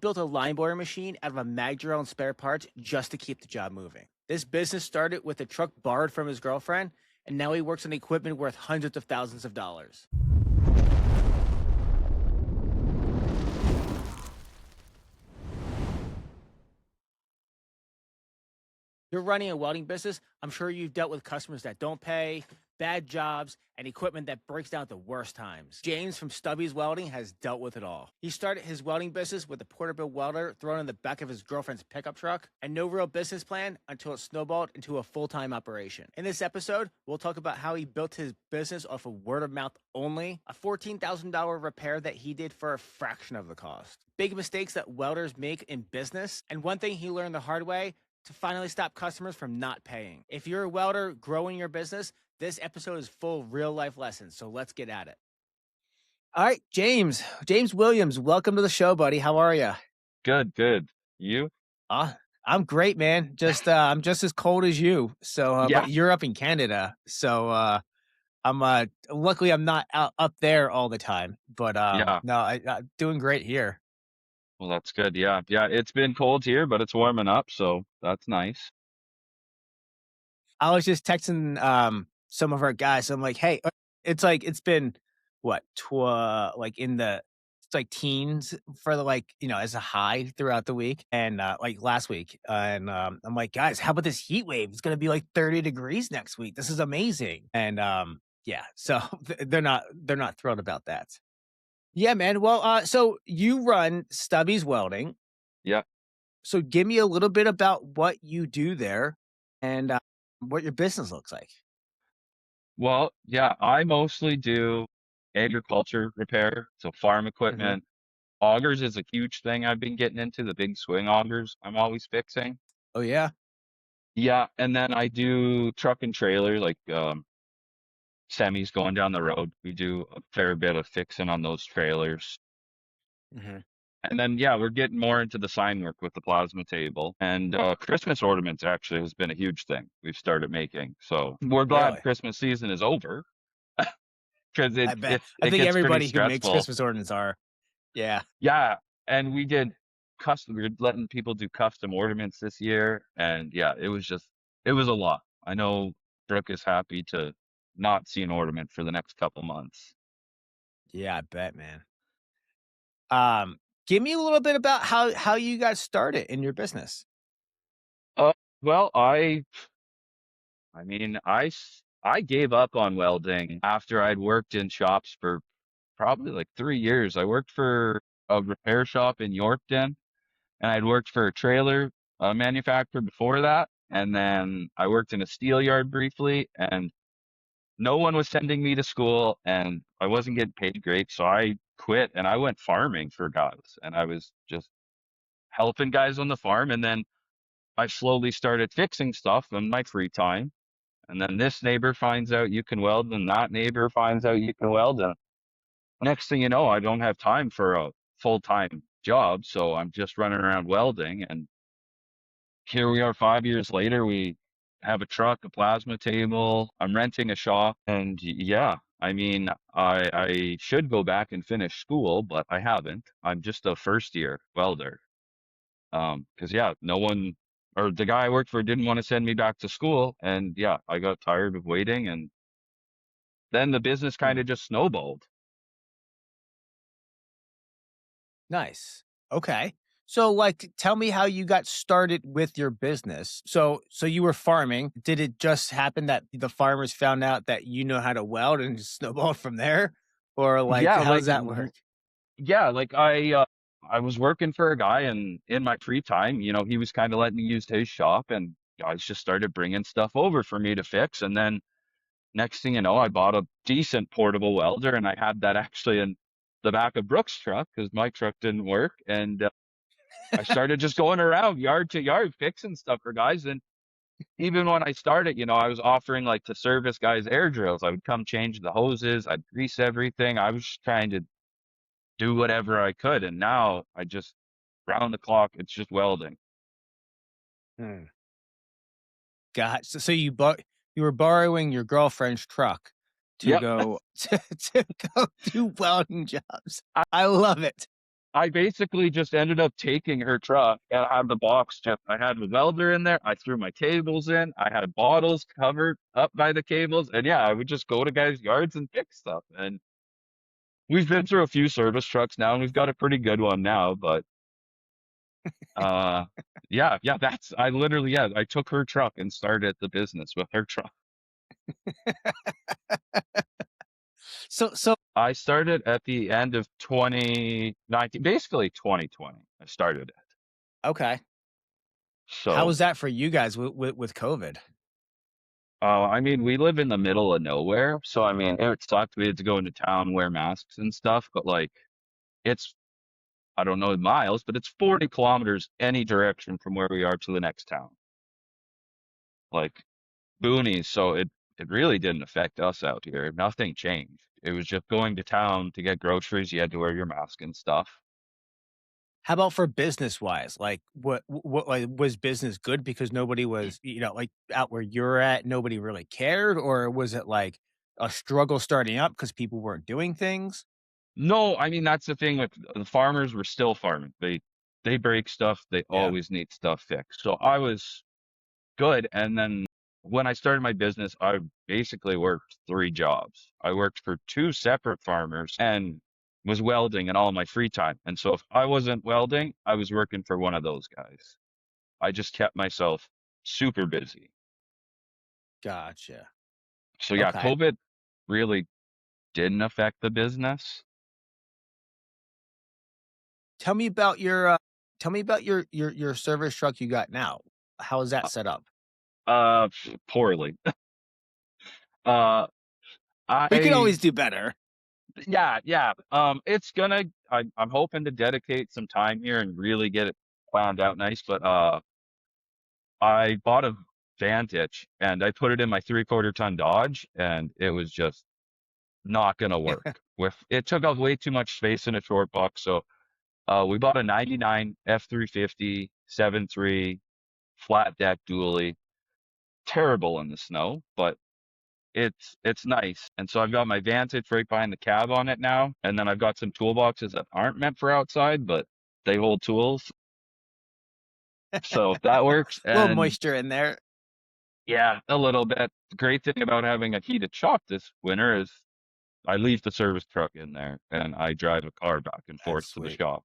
built a line borer machine out of a mag drill and spare parts just to keep the job moving. This business started with a truck borrowed from his girlfriend, and now he works on equipment worth hundreds of thousands of dollars. You're running a welding business. I'm sure you've dealt with customers that don't pay, bad jobs, and equipment that breaks down at the worst times. James from Stubby's Welding has dealt with it all. He started his welding business with a portable welder thrown in the back of his girlfriend's pickup truck and no real business plan until it snowballed into a full-time operation. In this episode, we'll talk about how he built his business off of word of mouth only, a $14,000 repair that he did for a fraction of the cost, big mistakes that welders make in business, and one thing he learned the hard way: to finally stop customers from not paying. If you're a welder growing your business, this episode is full of real life lessons. So let's get at it. All right, James Williams, welcome to the show, buddy. How are you? Good, good. You? I'm great, man. I'm just as cold as you. So, Yeah. but you're up in Canada. So, I'm luckily I'm not up there all the time, but Yeah. no, I'm doing great here. Well, that's good. Yeah. Yeah. It's been cold here, but it's warming up, so that's nice. I was just texting some of our guys. I'm like, hey, it's been what like in the it's like teens for the as a high throughout the week and like last week. And I'm like, guys, how about this heat wave? It's gonna be like 30 degrees next week. This is amazing. And yeah, so they're not thrilled about that. Yeah, man. Well, so you run Stubby's Welding. Yeah. So give me a little bit about what you do there and what your business looks like. Well, yeah, I mostly do agriculture repair, so farm Mhm. equipment. Augers is a huge thing I've been getting into, the big swing augers I'm always fixing. Oh, yeah? Yeah, and then I do truck and trailer, like semis going down the road. We do a fair bit of fixing on those trailers. Mhm. And then, yeah, we're getting more into the sign work with the plasma table. And Christmas ornaments actually has been a huge thing we've started making. So we're glad Really? Christmas season is over because I bet. it, I it think gets pretty everybody who makes stressful. Christmas ornaments are. Yeah. Yeah. And we did we're letting people do custom ornaments this year. And yeah, it was a lot. I know Brooke is happy to not see an ornament for the next couple months. Yeah, I bet, man. Um, Give me a little bit about how you got started in your business. Uh, well, I mean, I gave up on welding after I'd worked in shops for probably like 3 years. I worked for a repair shop in Yorkton, and I'd worked for a trailer manufacturer before that. And then I worked in a steel yard briefly, and no one was sending me to school, and I wasn't getting paid great. So I quit and I went farming for guys, and I was just helping guys on the farm. And then I slowly started fixing stuff in my free time. And then this neighbor finds out you can weld, and that neighbor finds out you can weld. And next thing you know, I don't have time for a full-time job. So I'm just running around welding. And here we are 5 years later. We have a truck, a plasma table. I'm renting a shop. And yeah, I mean, I should go back and finish school, but I haven't. I'm just a first year welder. Because yeah, no one or the guy I worked for didn't want to send me back to school. And yeah, I got tired of waiting, and then the business kind Hmm. of just snowballed. Nice. Okay. So, like, tell me how you got started with your business. So you were farming. Did it just happen that the farmers found out that you know how to weld and just snowballed from there? Or like, Yeah, how like does that work? yeah, like I was working for a guy, and in my free time, he was kind of letting me use his shop, and guys just started bringing stuff over for me to fix. And then next thing you know, I bought a decent portable welder, and I had that actually in the back of Brooks' truck because my truck didn't work. And I started just going around yard to yard fixing stuff for guys. And even when I started, I was offering like to service guys air drills. I would come change the hoses, I'd grease everything. I was just trying to do whatever I could. And now I just round the clock, it's just welding. Hmm. God, so you were borrowing your girlfriend's truck to Yep. go to go do welding jobs. I love it. I basically just ended up taking her truck and I had the box just, I had the welder in there. I threw my cables in. I had bottles covered up by the cables. And yeah, I would just go to guys' yards and fix stuff. And we've been through a few service trucks now and we've got a pretty good one now. But uh yeah, I literally, yeah, I took her truck and started the business with her truck. So I started at the end of 2019, basically 2020. I started it. okay. How So was that for you guys with COVID? I mean, we live in the middle of nowhere, so I mean, it sucked. We had to go into town, wear masks and stuff, but like, it's, I don't know miles, but it's 40 kilometers any direction from where we are to the next town, like boonies. So it really didn't affect us out here. Nothing changed. It was just going to town to get groceries. You had to wear your mask and stuff. How about for business wise? Like what like was business good because nobody was, like out where you're at, nobody really cared? Or was it like a struggle starting up because people weren't doing things? No, I mean, that's the thing with the farmers were still farming. They break stuff. They Yeah. always need stuff fixed. So I was good. And then when I started my business, I basically worked three jobs. I worked for two separate farmers and was welding in all my free time. And so if I wasn't welding, I was working for one of those guys. I just kept myself super busy. Gotcha. So yeah, Okay. COVID really didn't affect the business. Tell me about your service truck you got now. How is that Uh, set up? Poorly. Uh, We could I always do better. yeah. It's gonna. I'm hoping to dedicate some time here and really get it planned out nice. But I bought a Vantage and I put it in my 3/4 ton Dodge, and it was just not gonna work. With it took up way too much space in a short box. So we bought a '99 F350 7.3 flat deck dually. Terrible in the snow, but it's nice. And so I've got my Vantage right behind the cab on it now, and then I've got some toolboxes that aren't meant for outside, but they hold tools. So that works. A little And moisture in there. yeah, a little bit. The great thing about having a heated shop this winter is I leave the service truck in there and I drive a car back and That's forth to the sweet. shop.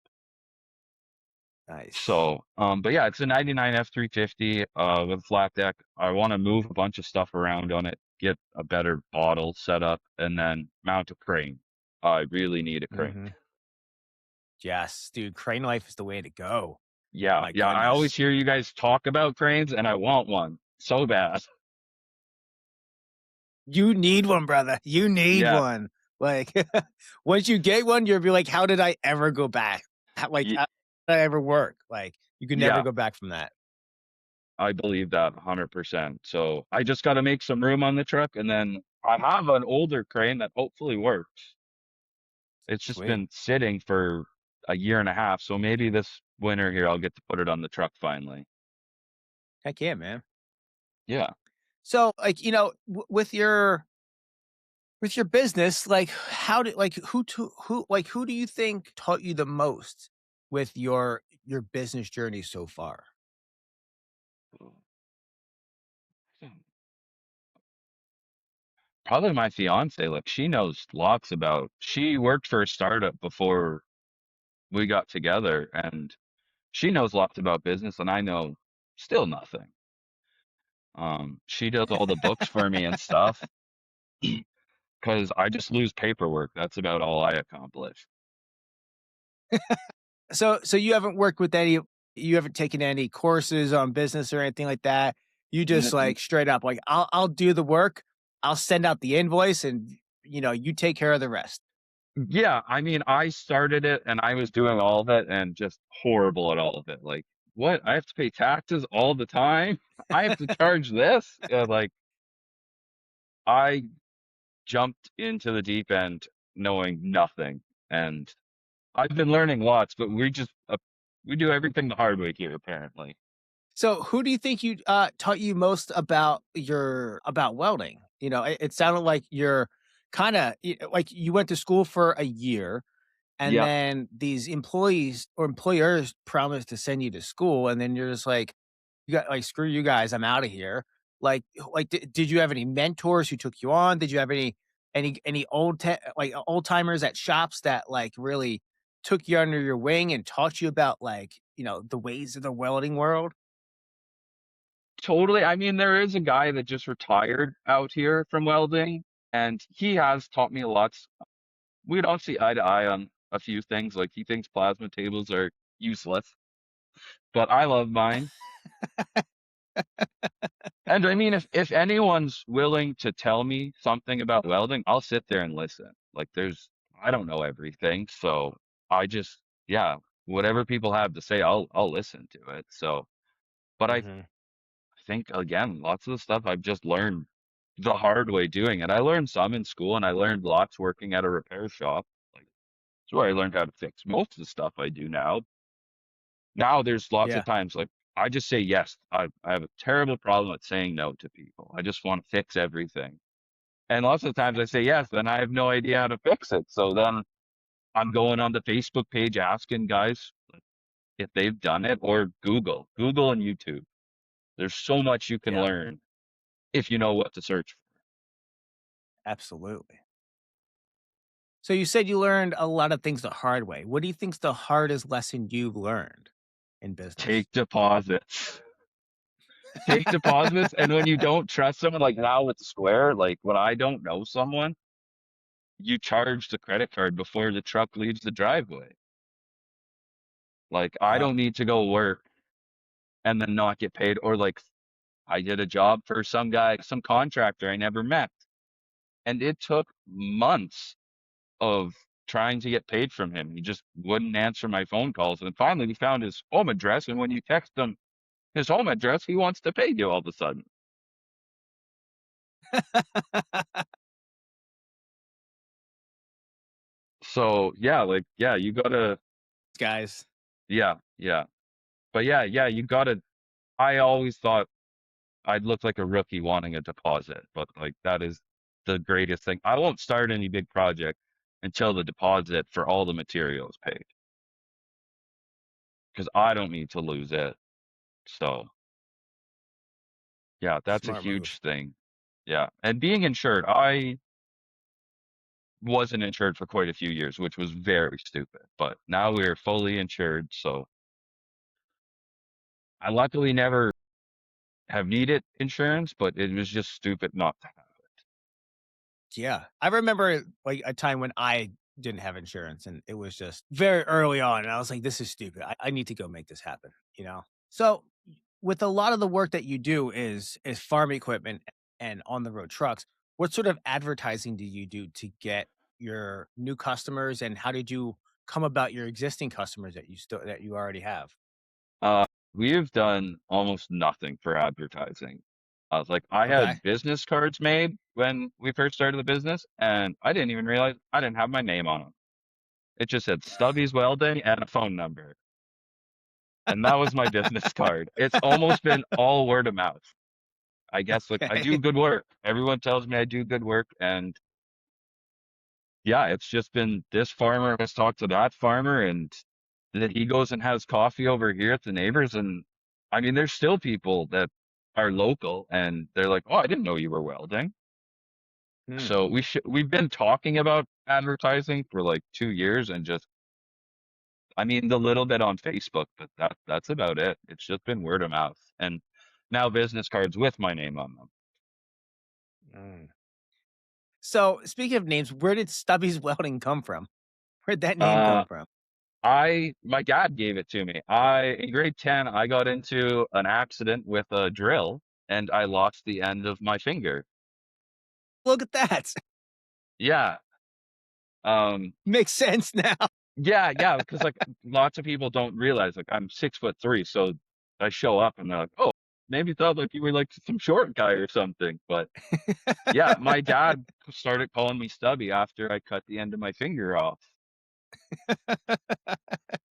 Nice. So, but yeah, it's a '99 F350 with a flat deck. I want to move a bunch of stuff around on it, get a better bottle set up, and then mount a crane. I really need a crane. Mhm. Yes, dude, crane life is the way to go. Yeah, My yeah. I always goodness. hear you guys talk about cranes, and I want one so bad. You need one, brother. You need Yeah, one. Like, once you get one, you'll be like, "How did I ever go back? y How did I ever work?" Like, you can never yeah. go back from that. I believe that 100%. So I just got to make some room on the truck, and then I have an older crane that hopefully works. It's just Sweet. been sitting for a year and a half, so maybe this winter here I'll get to put it on the truck finally. Heck yeah, man. Yeah. So, like, with your business, like, how did like who do you think taught you the most with your business journey so far? Probably my fiance, like she knows lots about, she worked for a startup before we got together and she knows lots about business and I know still nothing. She does all the books for me and stuff because I just lose paperwork. That's about all I accomplish. So you haven't worked with any you haven't taken any courses on business or anything like that? You just, N- like, straight up, like, "I'll do the work, I'll send out the invoice, and, you take care of the rest." Yeah, I mean, I started it and I was doing all of it and just horrible at all of it. Like, what? I have to pay taxes all the time? I have to charge this? Like, I jumped into the deep end knowing nothing. And I've been learning lots, but we do everything the hard way here, apparently. So, who do you think taught you most about welding? It sounded like you're kinda like, you went to school for a year. and Yep. then these employees or employers promise to send you to school, and then you're just like, "You got like, screw you guys, I'm out of here." Did you have any mentors who took you on? Did you have any old timers at shops that like really took you under your wing and taught you about like, the ways of the welding world? Totally. I mean, there is a guy that just retired out here from welding, and he has taught me a lot. We don't see eye to eye on a few things. Like he thinks plasma tables are useless, but I love mine. And I mean, if anyone's willing to tell me something about welding, I'll sit there and listen. Like I don't know everything, so I just, yeah, whatever people have to say, I'll listen to it. So, but I Mhm. think again, lots of the stuff I've just learned the hard way doing it. I learned some in school, and I learned lots working at a repair shop. Like, that's where I learned how to fix most of the stuff I do now. Now there's lots of Yeah, times like I just say yes. I have a terrible problem with saying no to people. I just want to fix everything. And lots of times I say yes, then I have no idea how to fix it. So then I'm going on the Facebook page asking guys if they've done it or Google and YouTube. There's so much you can yeah, learn if you know what to search for. absolutely. So you said you learned a lot of things the hard way. What do you think's the hardest lesson you've learned in business? Take deposits. Take deposits. And when you don't trust someone, like now with Square, like when I don't know someone, you charge the credit card before the truck leaves the driveway. Like I Yep. don't need to go work and then not get paid. Or like I did a job for some guy, some contractor I never met. And it took months of trying to get paid from him. He just wouldn't answer my phone calls. And finally we found his home address. And when you text him his home address, he wants to pay you all of a sudden. So yeah, like yeah, you gotta Guys. yeah, yeah. But yeah, you gotta I always thought I'd look like a rookie wanting a deposit, but like that is the greatest thing. I won't start any big project until the deposit for all the material is paid because I don't need to lose it. So yeah, that's a Smart move. huge thing. Yeah. And being insured, I wasn't insured for quite a few years, which was very stupid, but now we're fully insured. So I luckily never have needed insurance, but it was just stupid not to have it. Yeah. I remember, like, a time when I didn't have insurance, and it was just very early on, and I was like, "This is stupid. I need to go make this happen," you know? So, with a lot of the work that you do is farm equipment and on the road trucks, what sort of advertising do you do to get your new customers, and how did you come about your existing customers that you already have? Uh, we've done almost nothing for advertising. Like I Okay. had business cards made when we first started the business, and I didn't even realize I didn't have my name on them. It just said Stubby's Welding and a phone number. And that was my business card. It's almost been all word of mouth. I guess like I do Okay. good work. Everyone tells me I do good work. And yeah, it's just been this farmer has talked to that farmer and then he goes and has coffee over here at the neighbors. And I mean, there's still people that are local and they're like, oh, I didn't know you were welding. Hmm. So we've been talking about advertising for like 2 years and just I mean, the little bit on Facebook, but that's about it. It's just been word of mouth. And now business cards with my name on them. Mm. So, speaking of names, where did Stubby's Welding come from? Where'd that name come Uh, from? my dad gave it to me. In grade 10, I got into an accident with a drill and I lost the end of my finger. Look at that. Yeah. Um, Makes sense now. yeah, because like lots of people don't realize like I'm 6'3", so I show up and they're like, oh, maybe thought like you were like some short guy or something. But yeah, my dad started calling me Stubby after I cut the end of my finger off.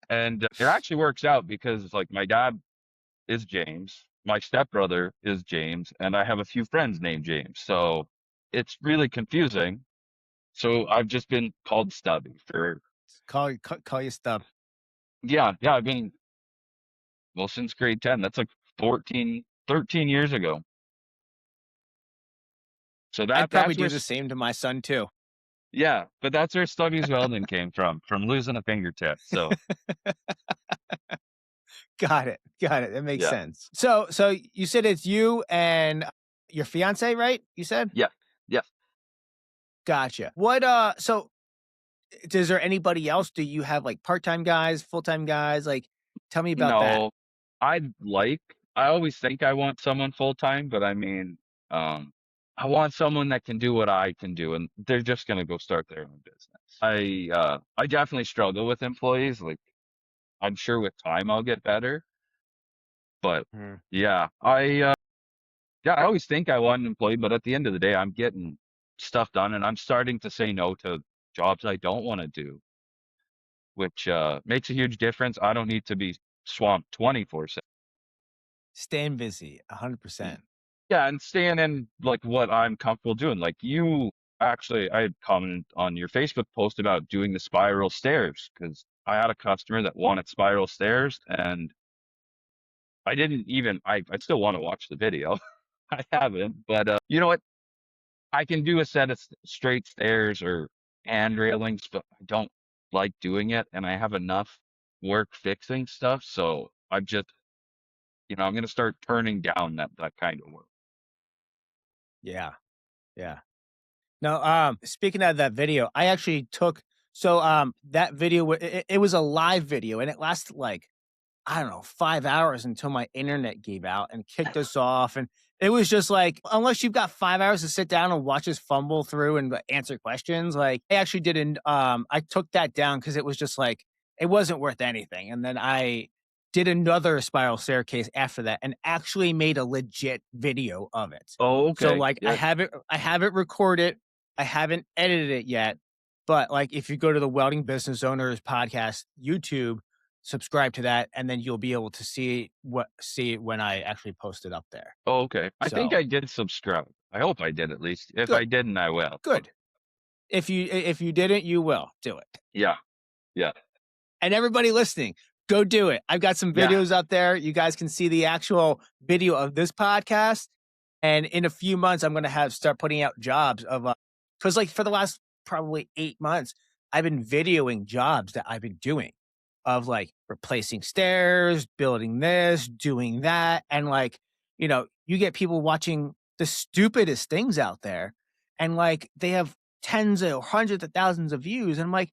And it actually works out because like my dad is James, my stepbrother is James, and I have a few friends named James. So it's really confusing. So I've just been called Stubby for Call you Stub. Yeah, yeah. I mean, well, since grade 10, that's like 14, 13 years ago. So I'd probably that's where, do the same to my son too. yeah, but that's where Stubby's welding came from losing a fingertip. So Got it. Got it. That makes yeah, sense. So you said it's you and your fiance, right? You said? yeah, yeah. Gotcha. So is there anybody else? Do you have like part-time guys, full-time guys? Like, tell me about that. No, I always think I want someone full time, but I mean, um, I want someone that can do what I can do, and they're just gonna go start their own business. I definitely struggle with employees. Like, I'm sure with time I'll get better, but Mhm. yeah, yeah, I always think I want an employee, but at the end of the day, I'm getting stuff done, and I'm starting to say no to jobs I don't want to do, which makes a huge difference. I don't need to be swamped 24/7. Staying busy, 100%. Yeah, and staying in like what I'm comfortable doing. Like you actually, I had commented on your Facebook post about doing the spiral stairs because I had a customer that wanted spiral stairs, and I didn't even. I still want to watch the video. I haven't, but you know what? I can do a set of straight stairs or hand railings, but I don't like doing it, and I have enough work fixing stuff, so I'm just, I'm gonna start turning down that kind of work. Yeah. Yeah. No, speaking of that video, I actually took that video it was a live video and it lasted like I don't know, 5 hours until my internet gave out and kicked us off, and it was just like, unless you've got 5 hours to sit down and watch us fumble through and, answer questions, like, I actually didn't, I took that down because it was just like, it wasn't worth anything, and then I did another spiral staircase after that and actually made a legit video of it. Oh, So, okay. like, Yeah. I have it recorded, I haven't edited it yet, but, like, if you go to the Welding Business Owners Podcast YouTube, subscribe to that, and then you'll be able to see it when I actually post it up there. Oh, okay. I think So, I did subscribe. I hope I did at least. If I good, didn't, I will. good. If you didn't, you will. Do it. Yeah. Yeah. And everybody listening, go do it. I've got some Yeah. videos up there. You guys can see the actual video of this podcast. And in a few months, I'm gonna have start putting out jobs of because like for the last probably 8 months, I've been videoing jobs that I've been doing of like replacing stairs, building this, doing that. And like, you get people watching the stupidest things out there and like they have tens or hundreds of thousands of views. And I'm like,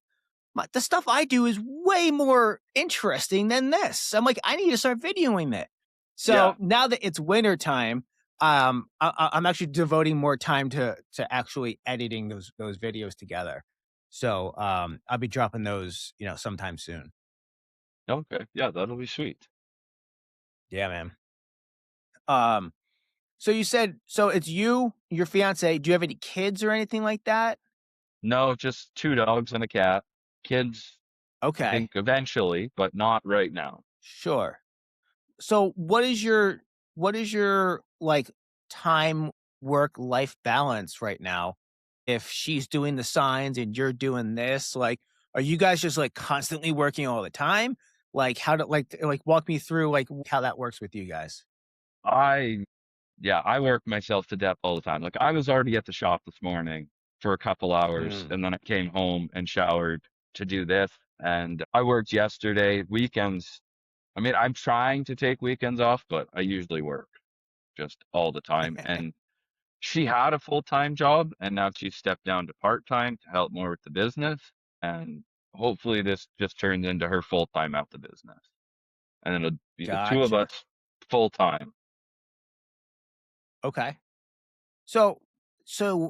the stuff I do is way more interesting than this. I'm like, I need to start videoing that. Yeah. So now that it's winter time, I'm actually devoting more time to actually editing those videos together. So I'll be dropping those, sometime soon. Okay. Yeah, that'll be sweet. Yeah, man. Um, so you said so it's you, your fiance. Do you have any kids or anything like that? No, just two dogs and a cat. Kids, I Okay, think eventually, but not right now. sure. So what is your like time work life balance right now? If she's doing the signs and you're doing this, like are you guys just like constantly working all the time? Like how to like walk me through like how that works with you guys. I, yeah, I work myself to death all the time. Like I was already at the shop this morning for a couple hours, Mm. and then I came home and showered to do this. And I worked yesterday. Weekends, I mean, I'm trying to take weekends off, but I usually work just all the time. And she had a full-time job and now she stepped down to part-time to help more with the business. And hopefully this just turns into her full-time at the business. And it'll be the two of Gotcha. us full-time. Okay. So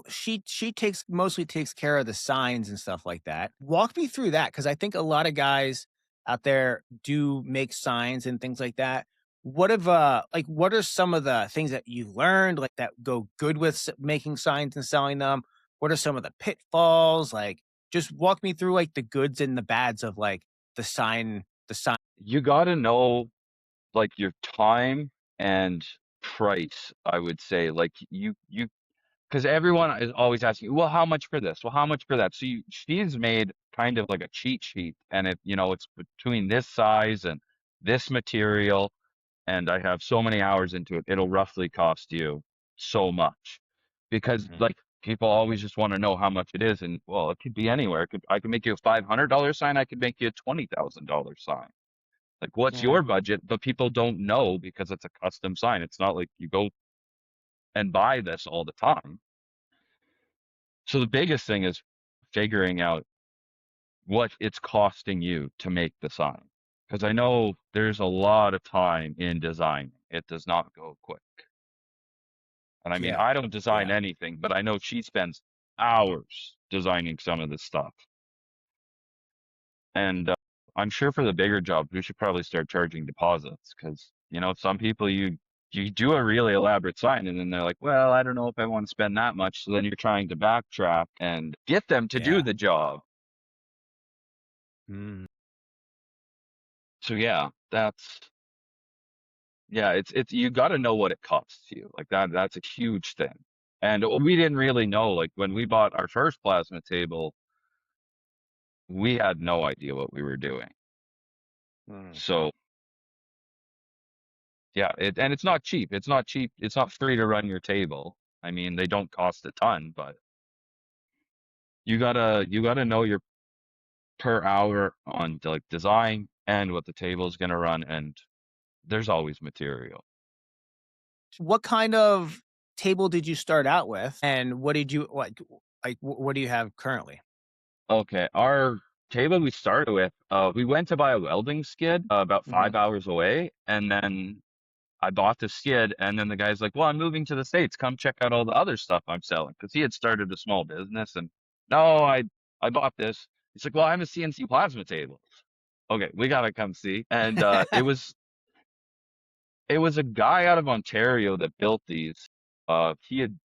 she takes mostly takes care of the signs and stuff like that. Walk me through that because I think a lot of guys out there do make signs and things like that. What are some of the things that you learned like that go good with making signs and selling them? What are some of the pitfalls? Like just walk me through like the goods and the bads of like the sign. You got to know like your time and price, I would say. Like you because everyone is always asking, well, how much for this? Well, how much for that? So she's made kind of like a cheat sheet, and it's between this size and this material, and I have so many hours into it. It'll roughly cost you so much, because Hmm. like people always just want to know how much it is, and well, it could be anywhere. I could make you a $500 sign. I could make you a $20,000 sign. Like, what's Yeah. your budget? But people don't know because it's a custom sign. It's not like you go and buy this all the time. So the biggest thing is figuring out what it's costing you to make the sign. Because I know there's a lot of time in design. It does not go quick. And I mean, Yeah. I don't design Yeah. anything, but I know she spends hours designing some of this stuff. And I'm sure for the bigger jobs, we should probably start charging deposits because, some people you do a really elaborate sign and then they're like, well, I don't know if I want to spend that much. So then you're trying to backtrack and get them to do Yeah. the job. Mm. So it's you got to know what it costs you. Like that's a huge thing. And we didn't really know, like when we bought our first plasma table, we had no idea what we were doing. Mm. So yeah, and it's not cheap. It's not cheap. It's not free to run your table. I mean, they don't cost a ton, but you gotta know your per hour on like design and what the table is gonna run, and there's always material. What kind of table did you start out with, and what did you what do you have currently? Okay, our table we started with, we went to buy a welding skid about Mhm. 5 hours away, and then I bought the skid, and then the guy's like, "Well, I'm moving to the States. Come check out all the other stuff I'm selling," because he had started a small business. And no, I bought this. He's like, "Well, I'm a CNC plasma table." Okay, we gotta come see. And it was a guy out of Ontario that built these. He had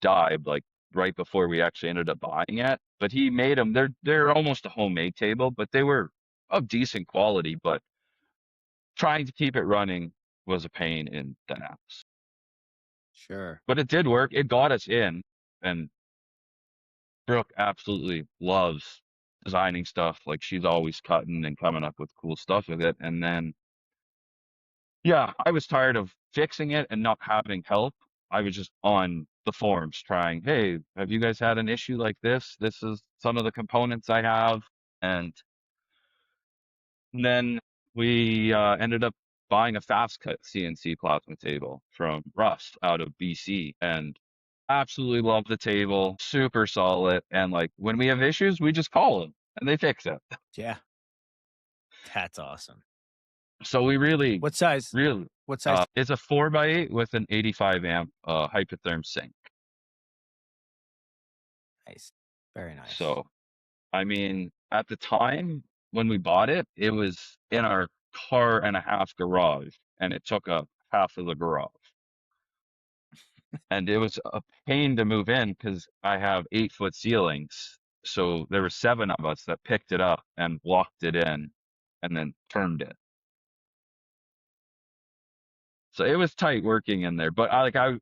died like right before we actually ended up buying it, but he made them. They're almost a homemade table, but they were of decent quality. But trying to keep it running was a pain in the ass. Sure. But it did work. It got us in, and Brooke absolutely loves designing stuff. Like she's always cutting and coming up with cool stuff with it. And then, yeah, I was tired of fixing it and not having help. I was just on the forums trying, hey, have you guys had an issue like this? This is some of the components I have. And then we ended up buying a fast cut CNC plasma table from Rust out of BC, and absolutely love the table, super solid. And like when we have issues, we just call them and they fix it. Yeah. That's awesome. So we really, What size really, what size it's a 4x8 with an 85 amp hypertherm sink. Nice. Very nice. So, I mean, at the time when we bought it, it was in our car and a half garage, and it took up half of the garage. And it was a pain to move in because I have 8-foot ceilings. So there were 7 of us that picked it up and walked it in and then turned it. So it was tight working in there. But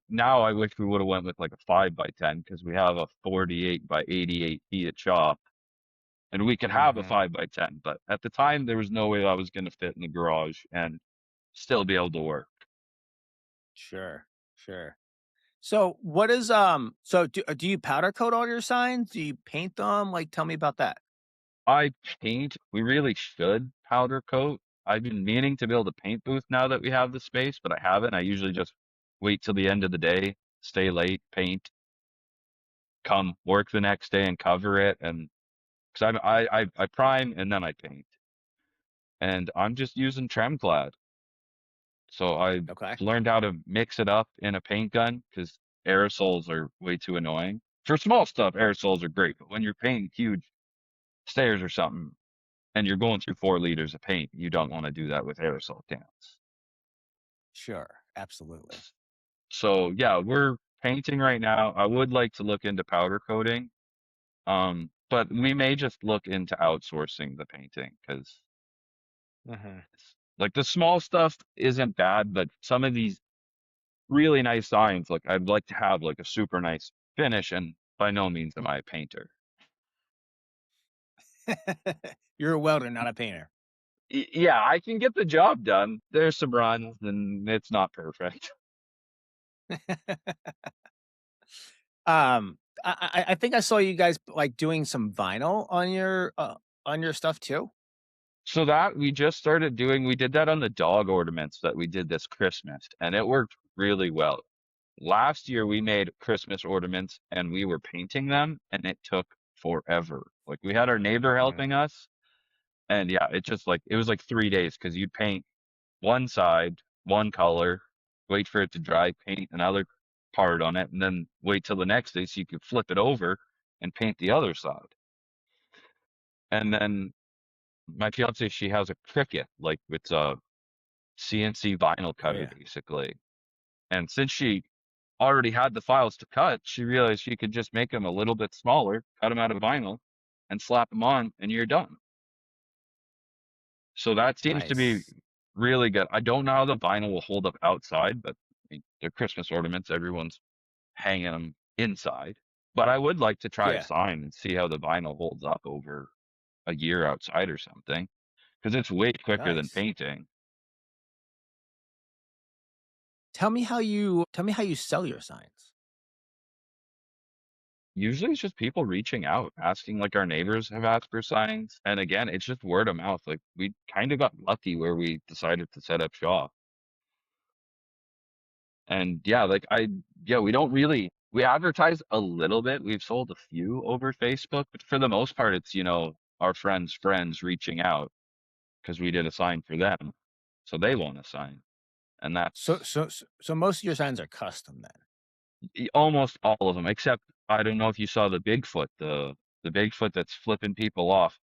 now I wish we would have went with like a 5x10 because we have a 48 by 88 feet at shop and we could have a Mhm. 5x10. But at the time there was no way I was going to fit in the garage and still be able to work. Sure. Sure. So what is so do you powder coat all your signs? Do you paint them? Like tell me about that. I paint. We really should powder coat. I've been meaning to build a paint booth now that we have the space, but I haven't. I usually just wait till the end of the day, stay late, paint, come work the next day and cover it. And because I prime and then I paint. And I'm just using Tremclad. So I Okay. learned how to mix it up in a paint gun because aerosols are way too annoying. For small stuff, aerosols are great, but when you're painting huge stairs or something, and you're going through 4 liters of paint, you don't want to do that with aerosol cans. Sure. Absolutely. So yeah, we're painting right now. I would like to look into powder coating, but we may just look into outsourcing the painting because Mhm. like the small stuff isn't bad, but some of these really nice signs, like I'd like to have like a super nice finish, and by no means am I a painter. You're a welder, not a painter. Yeah, I can get the job done. There's some runs, and it's not perfect. I think I saw you guys like doing some vinyl on your stuff too. So that we just started doing, we did that on the dog ornaments that we did this Christmas, and it worked really well. Last year we made Christmas ornaments and we were painting them, and it took forever. Like we had our neighbor Mhm. helping us, and yeah, it just like it was like 3 days because you'd paint one side, one color, wait for it to dry, paint another part on it, and then wait till the next day so you could flip it over and paint the other side. And then my fiance, she has a Cricut, like it's a CNC vinyl Oh cutter yeah, basically. And since she already had the files to cut, she realized she could just make them a little bit smaller, cut them out of vinyl, and slap them on, and you're done. So that seems to be nice. really good. I don't know how the vinyl will hold up outside, but I mean, they're Christmas ornaments. Everyone's hanging them inside. But I would like to try a Yeah, sign and see how the vinyl holds up over a year outside or something, because it's way quicker than nice. painting. Tell me how you sell your signs. Usually it's just people reaching out, asking like our neighbors have asked for signs. And again, it's just word of mouth. Like we kind of got lucky where we decided to set up shop. And yeah, yeah, we don't really, we advertise a little bit. We've sold a few over Facebook, but for the most part, it's, our friends reaching out because we did a sign for them. So they want a sign. And that's So most of your signs are custom then. almost all of them, except I don't know if you saw the Bigfoot that's flipping people off.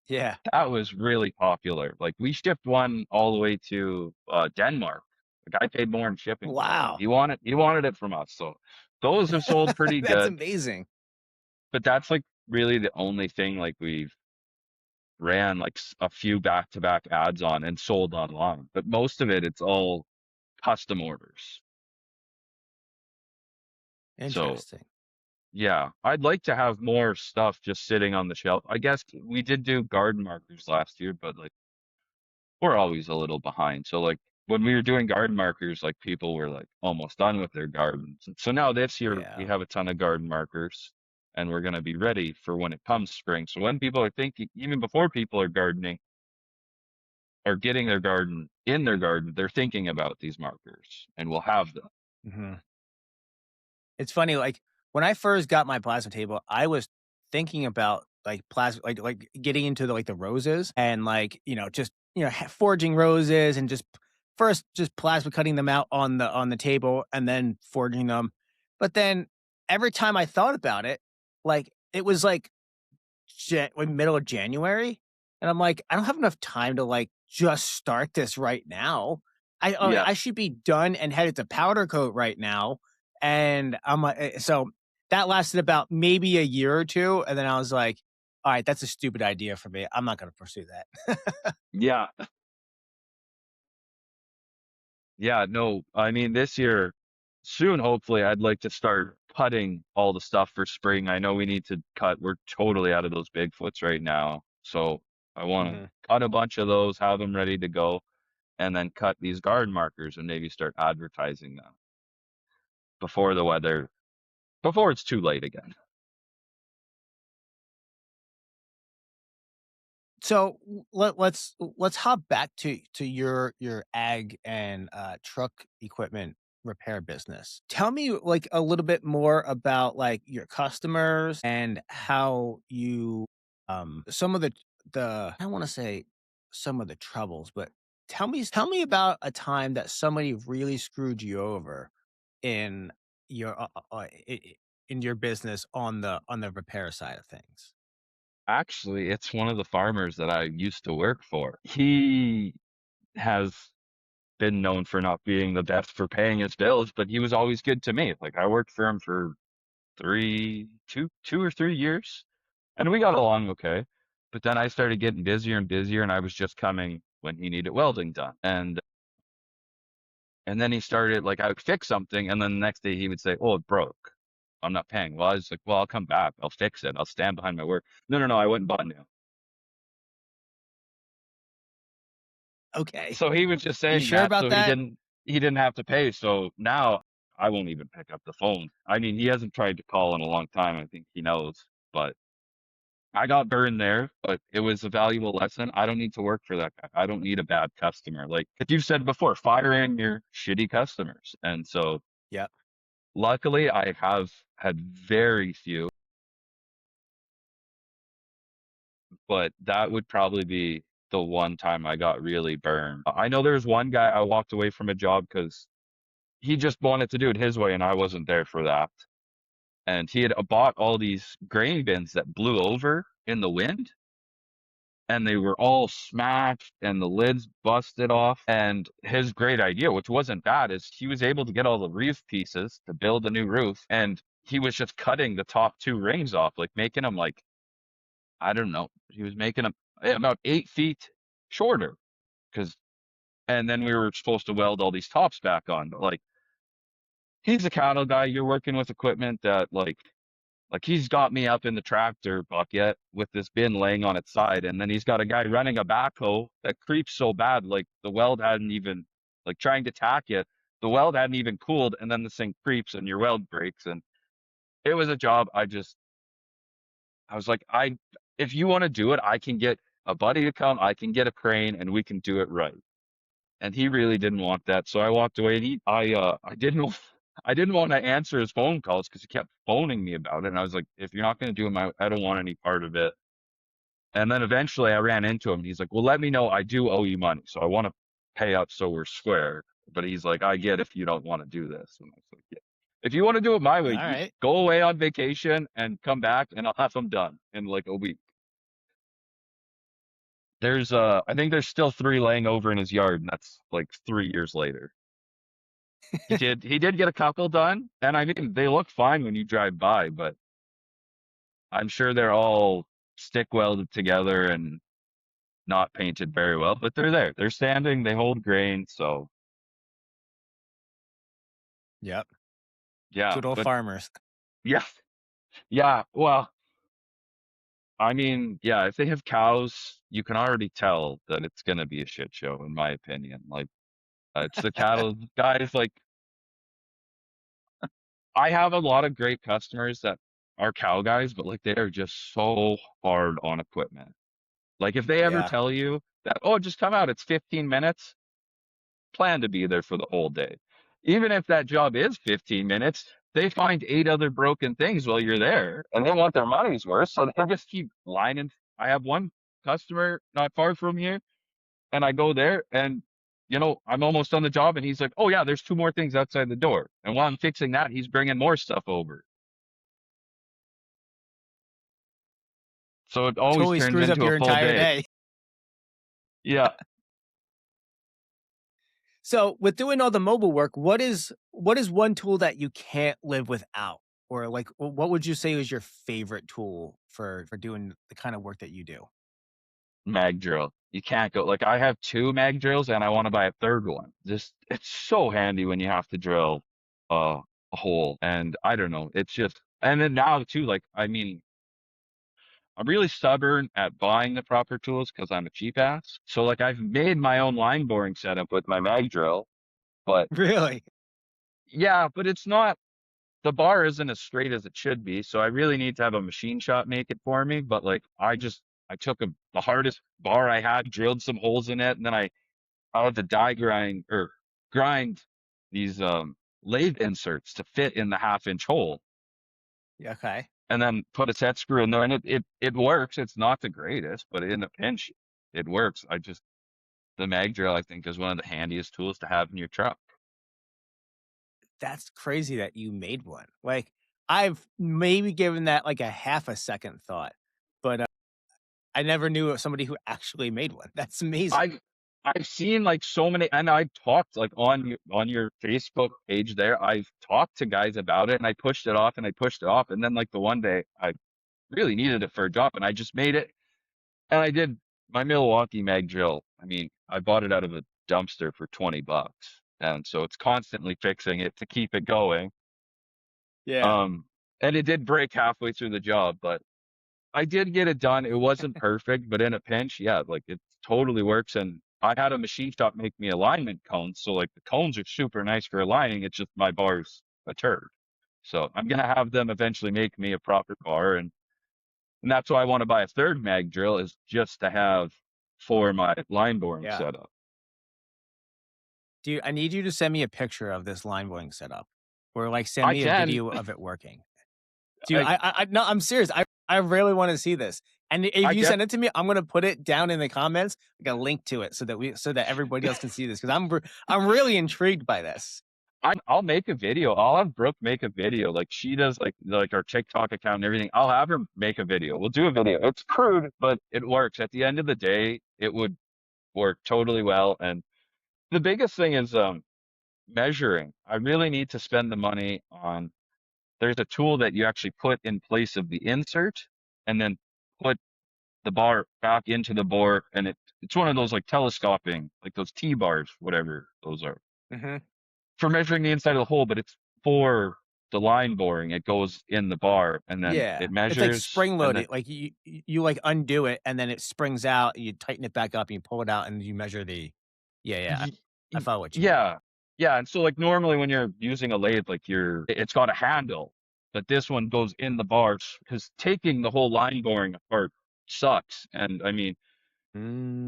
Yeah. That was really popular. Like we shipped one all the way to Denmark. The guy paid more in shipping for it. Wow, He wanted it from us. So those have sold pretty that's good. amazing. But that's like really the only thing like we've ran like a few back-to-back ads on and sold online. But most of it, it's all custom orders. So Interesting. yeah, I'd like to have more stuff just sitting on the shelf. I guess we did do garden markers last year, but like we're always a little behind. So like when we were doing garden markers, like people were like almost done with their gardens. So now this year we Yeah. have a ton of garden markers and we're going to be ready for when it comes spring. So when people are thinking, even before people are gardening or getting their garden in their garden, they're thinking about these markers and we'll have them. Mhm. It's funny, like, when I first got my plasma table, I was thinking about, like, plasma like, getting into the, like, the roses and, like, just, forging roses and just first just plasma cutting them out on the table and then forging them. But then every time I thought about it, like, it was, like, middle of January, and I'm like, "I don't have enough time to, like, just start this right now. Yeah. I should be done and headed to powder coat right now," and I'm like so that lasted about maybe a year or 2, and then I was like, "Alright, that's a stupid idea for me. I'm not gonna pursue that." Yeah. Yeah, no, I mean this year, soon, hopefully, I'd like to start cutting all the stuff for spring. I know we need to cut, we're totally out of those Bigfoots right now. So I want to Mhm. cut a bunch of those, have them ready to go, and then cut these garden markers and maybe start advertising them before the weather, before it's too late again. So let's hop back to your ag and truck equipment repair business. Tell me like a little bit more about like your customers and how you some of the I don't want to say some of the troubles, but tell me about a time that somebody really screwed you over in your in your business on the repair side of things. Actually, it's one of the farmers that I used to work for. He has been known for not being the best for paying his bills, but he was always good to me. Like I worked for him for 2 or 3 years, and we got along okay. But then I started getting busier and busier, and I was just coming when he needed welding done. And then he started like I would fix something, and then the next day he would say, "Oh, it broke." I'm not paying. Well, I was like, well, I'll come back. I'll fix it. I'll stand behind my word. No, no, no. I went and bought new. Okay. So he was just You saying sure that about so he that? didn't have to pay. So now I won't even pick up the phone. I mean, he hasn't tried to call in a long time. I think he knows, but I got burned there, but it was a valuable lesson. I don't need to work for that guy. I don't need a bad customer. Like you said before, fire in your shitty customers. And so Yep. luckily I have had very few, but that would probably be the one time I got really burned. I know there's one guy I walked away from a job because he just wanted to do it his way and I wasn't there for that. And he had bought all these grain bins that blew over in the wind and they were all smashed and the lids busted off. And his great idea, which wasn't bad, is he was able to get all the roof pieces to build a new roof and he was just cutting the top two rings off, like making them like, I don't know, he was making them about 8 feet shorter because, and then we were supposed to weld all these tops back on. But like, he's a cattle guy. You're working with equipment that like he's got me up in the tractor bucket with this bin laying on its side, and then he's got a guy running a backhoe that creeps so bad, like the weld hadn't even like trying to tack it, the weld hadn't even cooled, and then this thing creeps and your weld breaks. And it was a job I was like, if you want to do it, I can get a buddy to come, I can get a crane, and we can do it right. And he really didn't want that, so I walked away. And I didn't want to answer his phone calls because he kept phoning me about it. And I was like, if you're not going to do it, I don't want any part of it. And then eventually I ran into him and he's like, well, let me know. I do owe you money. So I want to pay up so we're square. But he's like, I get if you don't want to do this. And I was like, yeah. If you want to do it my All way, you right. go away on vacation and come back and I'll have them done in like a week. I think there's still three laying over in his yard, and that's like 3 years later. He did get a couple done, and I mean they look fine when you drive by, but I'm sure they're all stick welded together and not painted very well, but they're there. They're standing, they hold grain, so Yep. yeah. Good old But farmers. yeah, yeah. Well, I mean, yeah, if they have cows, you can already tell that it's gonna be a shit show, in my opinion. Like it's the cattle guys. Like I have a lot of great customers that are cow guys, but like they are just so hard on equipment. Like if they ever Yeah. tell you that, oh, just come out, it's 15 minutes, plan to be there for the whole day. Even if that job is 15 minutes, they find eight other broken things while you're there and they want their money's worth. So they just keep lining. I have one customer not far from here and I go there and I'm almost done the job and he's like, oh yeah, there's two more things outside the door. And while I'm fixing that, he's bringing more stuff over. So it always Totally turns screws up into a your full entire day. day. Yeah, So with doing all the mobile work, what is one tool that you can't live without? Or like what would you say is your favorite tool for doing the kind of work that you do? mag drill. You can't go like I have two mag drills and I want to buy a third one. Just it's so handy when you have to drill a hole. And I don't know, it's just and then now too, like I mean, I'm really stubborn at buying the proper tools because I'm a cheap ass. So like I've made my own line boring setup with my mag drill, but Really? yeah, but it's not the bar isn't as straight as it should be, so I really need to have a machine shop make it for me. But like I took the hardest bar I had, drilled some holes in it, and then I had to die grind or grind these lathe inserts to fit in the half-inch hole, Yeah, okay. and then put a set screw in there, and it works. It's not the greatest, but in a pinch, it works. The mag drill I think is one of the handiest tools to have in your truck. That's crazy that you made one. Like I've maybe given that like a half a second thought, but I never knew of somebody who actually made one. That's amazing. I've I've seen like so many, and I talked like on your Facebook page there. I've talked to guys about it, and I pushed it off, and I pushed it off, and then like the one day I really needed it for a job, and I just made it, and I did my Milwaukee mag drill. I mean, I bought it out of a dumpster for $20, and so it's constantly fixing it to keep it going. Yeah. and it did break halfway through the job, but I did get it done. It wasn't perfect, but in a pinch, yeah, like it totally works. And I had a machine shop make me alignment cones. So like the cones are super nice for aligning. It's just my bar's a turd. So I'm gonna have them eventually make me a proper bar, and that's why I want to buy a third mag drill is just to have for my line boring Yeah. setup. Dude, I need you to send me a picture of this line blowing setup, or like send I me a can, video of it working. Dude, I, no, I'm serious. I really want to see this. And if I you get, send it to me, I'm gonna put it down in the comments, like a link to it, so that everybody else can see this because I'm really intrigued by this. I'll make a video. I'll have Brooke make a video. Like she does like our TikTok account and everything. I'll have her make a video. We'll do a video. It's crude, but it works. At the end of the day, it would work totally well. And the biggest thing is measuring. I really need to spend the money on there's a tool that you actually put in place of the insert and then put the bar back into the bore and it's one of those like telescoping, like those T bars, whatever those are Hmm. for measuring the inside of the hole, but it's for the line boring. It goes in the bar and then Yeah, it it's like measures spring and then loaded. Like you like undo it and then it springs out. You tighten it back up, and you pull it out, and you measure the. Yeah, yeah. y- I follow what you mean. yeah. Yeah. And so like normally when you're using a lathe, like it's got a handle, but this one goes in the bars because taking the whole line boring apart sucks. And I mean,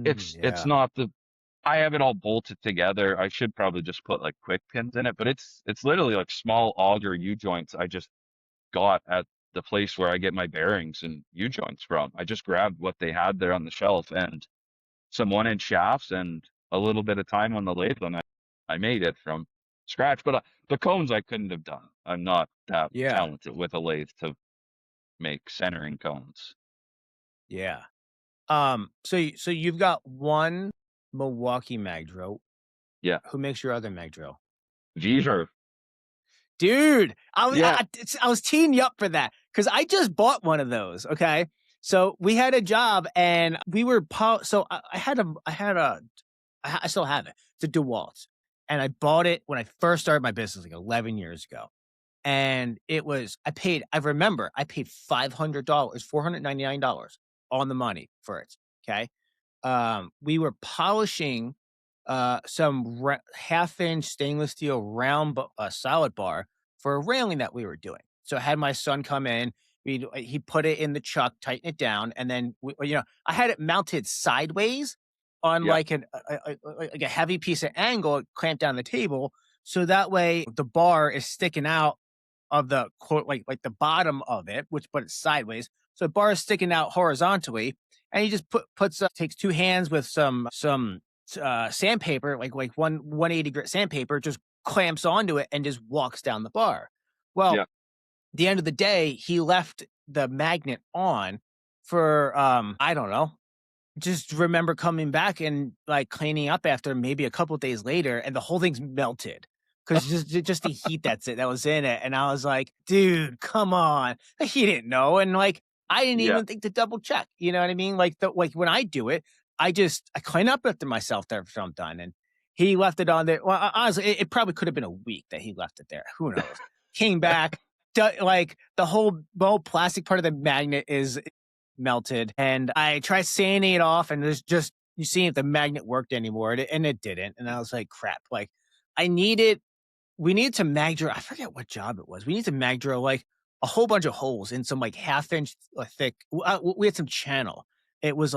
it's Yeah. not the I have it all bolted together. I should probably just put like quick pins in it, but it's literally like small auger U joints I just got at the place where I get my bearings and U joints from. I just grabbed what they had there on the shelf and some 1 inch shafts and a little bit of time on the lathe, and I made it from scratch. But the cones I couldn't have done. I'm not that Yeah. talented with a lathe to make centering cones. Yeah. So you've got one Milwaukee mag drill. Yeah, Who makes your other mag drill? V'ger. Dude, Yeah, I was teeing you up for that because I just bought one of those. Okay, so we had a job and we were so I still have it. It's a DeWalt, and I bought it when I first started my business like 11 years ago. And it was I remember I paid $500, $499 on the money for it. Okay, we were polishing some half-inch stainless steel solid bar for a railing that we were doing. So I had my son come in. He put it in the chuck, tighten it down, and then I had it mounted sideways on yeah, like like a heavy piece of angle clamped down the table, so that way the bar is sticking out of the quote like the bottom of it, but it's sideways. So the bar is sticking out horizontally, and he just takes two hands with some sandpaper, like 180 grit sandpaper, just clamps onto it and just walks down the bar. Well, yeah, the end of the day, he left the magnet on for I don't know. Just remember coming back and like cleaning up after maybe a couple days later, and the whole thing's melted because just the heat that was in it. And I was like, dude, come on. He didn't know, and like I didn't yeah, even think to double check. You know what I mean? Like when I do it, I clean up after myself after I'm done. And he left it on there. Well, honestly, it probably could have been a week that he left it there. Who knows? Came back, like the whole plastic part of the magnet is melted, and I tried sanding it off, and there's just you see if the magnet worked anymore, and it didn't. And I was like, crap. Like I needed we needed to mag drill. I forget what job it was. We need to mag drill like a whole bunch of holes in some like half-inch thick. We had some channel. It was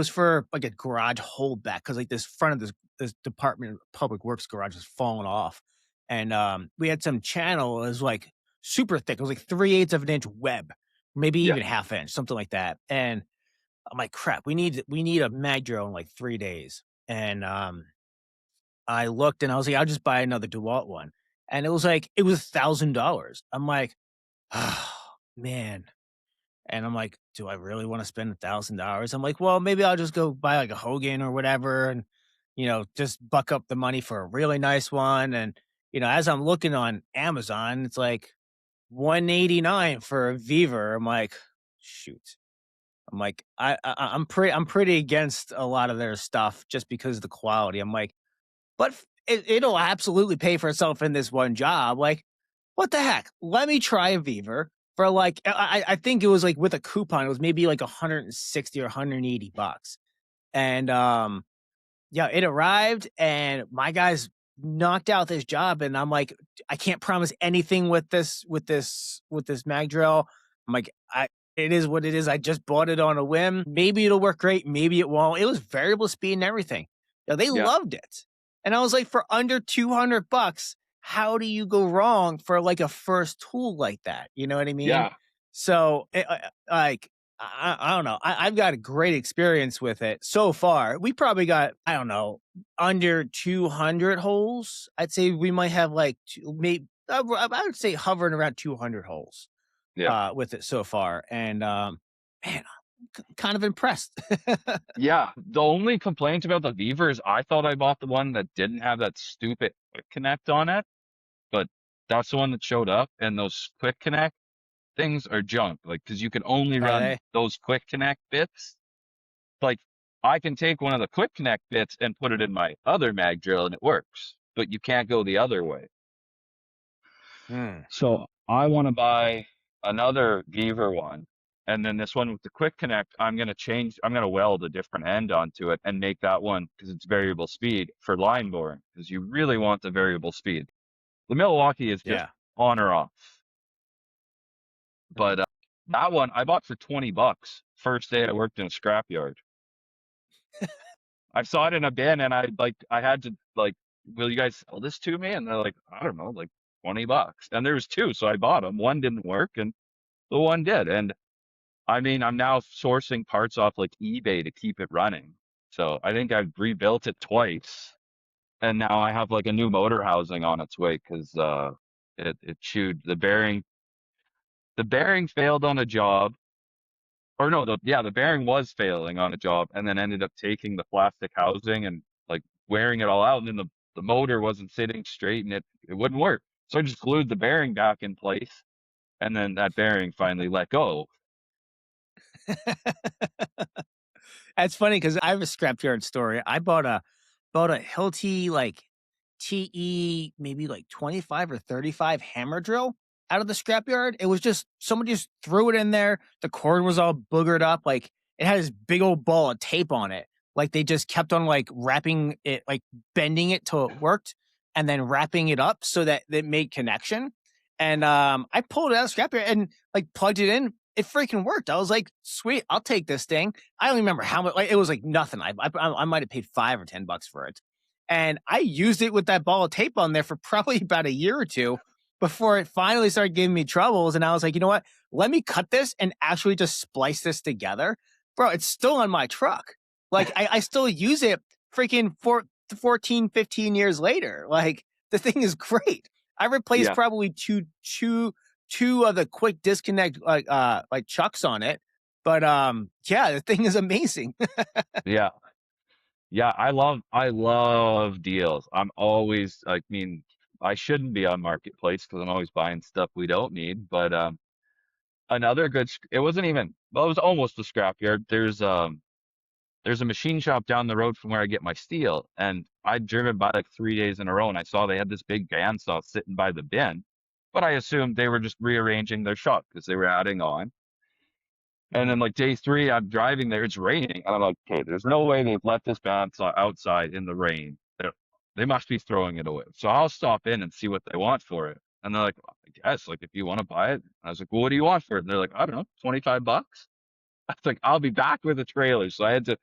for like a garage holdback because like this front of this Department of Public Works garage was falling off, and we had some channel. It was like super thick. It was like 3/8 of an inch web, maybe yeah. even half inch, something like that. And I'm like, crap. We need a mag drill in like 3 days. And I looked and I was like, I'll just buy another DeWalt one. And it was $1,000. I'm like, oh, man. And I'm like, do I really want to spend $1,000? I'm like, well, maybe I'll just go buy like a Hogan or whatever and, just buck up the money for a really nice one. And, as I'm looking on Amazon, it's like 189 for a Viver. I'm like, shoot. I'm like, I'm pretty against a lot of their stuff just because of the quality. I'm like, but it'll absolutely pay for itself in this one job. Like, what the heck? Let me try a Viver. for like I think it was like with a coupon, it was maybe like 160 or 180 bucks. And yeah, it arrived and my guys knocked out this job and I'm like, I can't promise anything with this mag drill. I'm like, I it is what it is. I just bought it on a whim. Maybe it'll work great, maybe it won't. It was variable speed and everything. They Yeah. loved it. And I was like, for under 200 bucks, how do you go wrong for like a first tool like that? You know what I mean? Yeah. So, like I don't know. I've got a great experience with it so far. We probably got, I don't know, under 200 holes. I'd say we might have like maybe I would say hovering around 200 holes Yeah. with it so far. And man, I'm kind of impressed. Yeah. The only complaint about the Beaver is I thought I bought the one that didn't have that stupid quick connect on it, but that's the one that showed up. And those quick connect things are junk. Like, because you can only Are run they? those quick connect bits. Like, I can take one of the quick connect bits and put it in my other mag drill and it works, but you can't go the other way. Hmm. So I want to buy another Beaver one. And then this one with the quick connect, I'm going to weld a different end onto it and make that one because it's variable speed for line boring because you really want the variable speed. The Milwaukee is just Yeah. on or off. Hmm. But that one I bought for 20 bucks first day I worked in a scrapyard. I saw it in a bin and I had to like, will you guys sell this to me? And they're like, I don't know, like 20 bucks. And there was two, so I bought them. One didn't work and the one did. And I mean, I'm now sourcing parts off like eBay to keep it running. So I think I've rebuilt it twice. And now I have like a new motor housing on its way because it chewed the bearing. The bearing failed on a job. Or no, the bearing was failing on a job and then ended up taking the plastic housing and like wearing it all out. And then the motor wasn't sitting straight and it wouldn't work. So I just glued the bearing back in place and then that bearing finally let go. That's funny because I have a scrapyard story. I bought a Hilti like TE maybe like 25 or 35 hammer drill out of the scrapyard. It was just someone just threw it in there. The cord was all boogered up. Like it had this big old ball of tape on it. Like they just kept on like wrapping it, like bending it till it worked, and then wrapping it up so that it made connection. And I pulled it out of the scrapyard and like plugged it in. It freaking worked. I was like, sweet, I'll take this thing. I don't remember how much. Like, it was like nothing. I might have paid $5 or $10 for it, and I used it with that ball of tape on there for probably about a year or two before it finally started giving me troubles. And I was like, you know what? Let me cut this and actually just splice this together, bro. It's still on my truck. Like I still use it freaking 14, 15 years later. Like the thing is great. I replaced Yeah. probably two of the quick disconnect like chucks on it. But yeah, the thing is amazing. Yeah. Yeah, I love deals. I'm always, I mean, I shouldn't be on Marketplace because I'm always buying stuff we don't need. But another good, it wasn't even, well, it was almost a scrapyard. There's a machine shop down the road from where I get my steel, and I'd driven by like 3 days in a row, and I saw they had this big bandsaw sitting by the bin, but I assumed they were just rearranging their shop because they were adding on. And then Mhm. like day three, I'm driving there, it's raining. And I'm like, okay, there's no way they've let this bounce outside in the rain. They must be throwing it away. So I'll stop in and see what they want for it. And they're like, "Well, I guess, like, if you want to buy it." I was like, well, what do you want for it? And they're like, I don't know, 25 bucks. I was like, I'll be back with a trailer. So I had to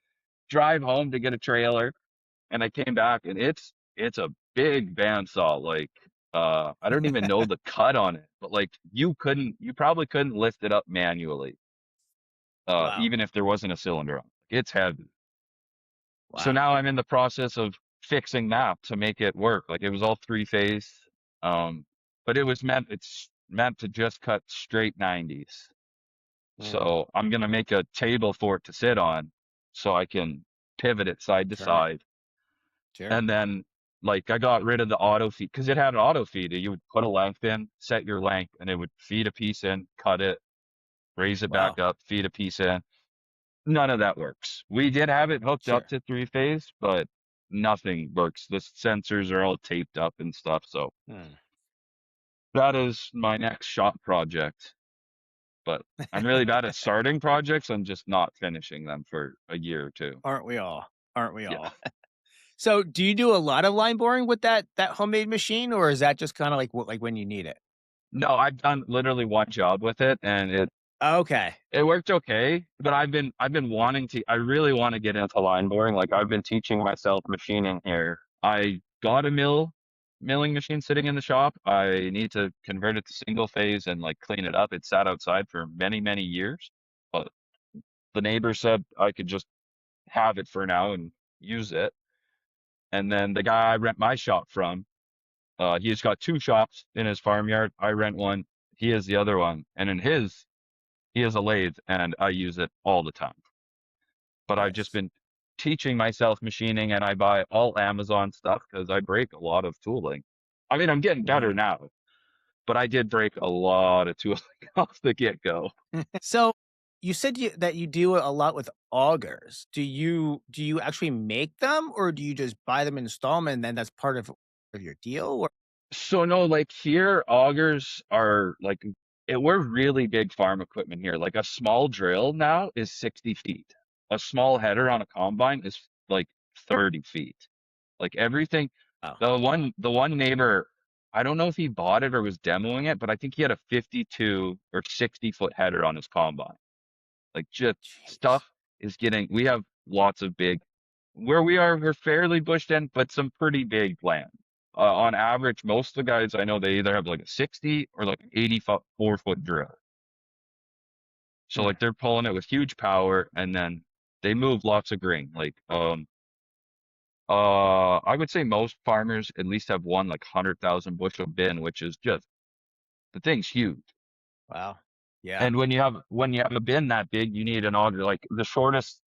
drive home to get a trailer. And I came back and it's a big bandsaw. Like, I don't even know the cut on it, but like you probably couldn't lift it up manually Wow. even if there wasn't a cylinder on it. It's heavy. So Wow. now I'm in the process of fixing that to make it work. Like it was all three phase, um, but it's meant to just cut straight 90s. Mm. So I'm gonna make a table for it to sit on, so I can pivot it side to Turn it. side, Sure. and then like I got rid of the auto feed because it had an auto feed. You would put a length in, set your length, and it would feed a piece in, cut it, raise it back Wow. up, feed a piece in. None of that works. We did have it hooked up Sure. to three phase, but nothing works. The sensors are all taped up and stuff. So Hmm. that is my next shop project. but I'm really bad at starting projects and just not finishing them for a year or two. Aren't we all? Aren't we Yeah. all? So, do you do a lot of line boring with that homemade machine, or is that just kinda like like when you need it? No, I've done literally one job with it and Okay. it worked okay, but I've been wanting to I really want to get into line boring. Like I've been teaching myself machining here. I got a milling machine sitting in the shop. I need to convert it to single phase and like clean it up. It sat outside for many, many years. But the neighbor said I could just have it for now and use it. And then the guy I rent my shop from, he's got two shops in his farmyard. I rent one, he has the other one. And in his, he has a lathe and I use it all the time. But I've just Nice. been teaching myself machining and I buy all Amazon stuff because I break a lot of tooling. I mean, I'm getting better Mhm. now, but I did break a lot of tooling off the get-go. So, you said that you do a lot with augers. Do you actually make them, or do you just buy them in installment, and then that's part of your deal? Or So no, like here, augers are like we're really big farm equipment here. Like a small drill now is 60 feet. A small header on a combine is like 30 feet. Like everything, oh, the one neighbor, I don't know if he bought it or was demoing it, but I think he had a 52 or 60-foot header on his combine. Like just jeez. stuff is getting, we have lots of big, where we are, we're fairly bushed in, but some pretty big land. On average, most of the guys I know, they either have like a 60 or like an 84-foot drill. So Mm, like they're pulling it with huge power and then they move lots of grain. Like, I would say most farmers at least have one like 100,000 bushel bin, which is just, the thing's huge. wow. Yeah. And when you have a bin that big, you need an auger. Like the shortest,